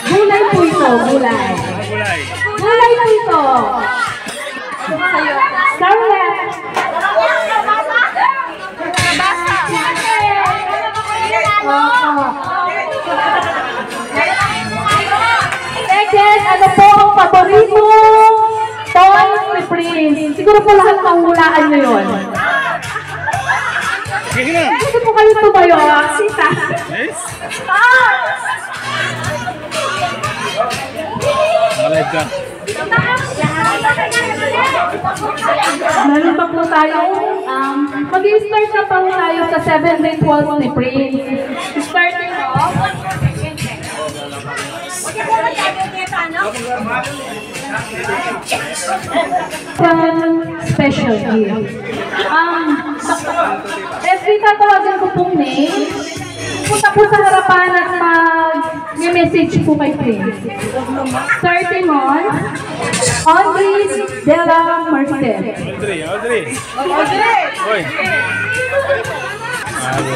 Gulay po ito, gulay. Gulay po ito. Scarlet. Second, ano po ang paborito toys ni Prince? Siguro po lahat mahulaan nyo yun. Hindi po kayo tumayo, sita. Yes? Malayad ka. Meron pa po tayo, mag-i-start na pa po tayo sa 7 day 12 ni Prince. Starting off. Special gift. Every tatawagan ko pong name, punta po sa harapan at mag-message po kay Prince. Starting on, Audrey Dela Merced. Audrey. Hoy.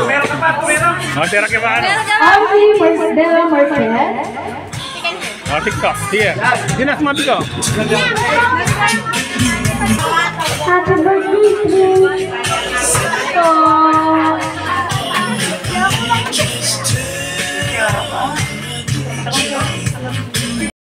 Meron ka pa, meron. Tira ka ba ano? Audrey Dela Merced. TikTok. Sige. Sige na, sumabi ko. Happy birthday, Prince.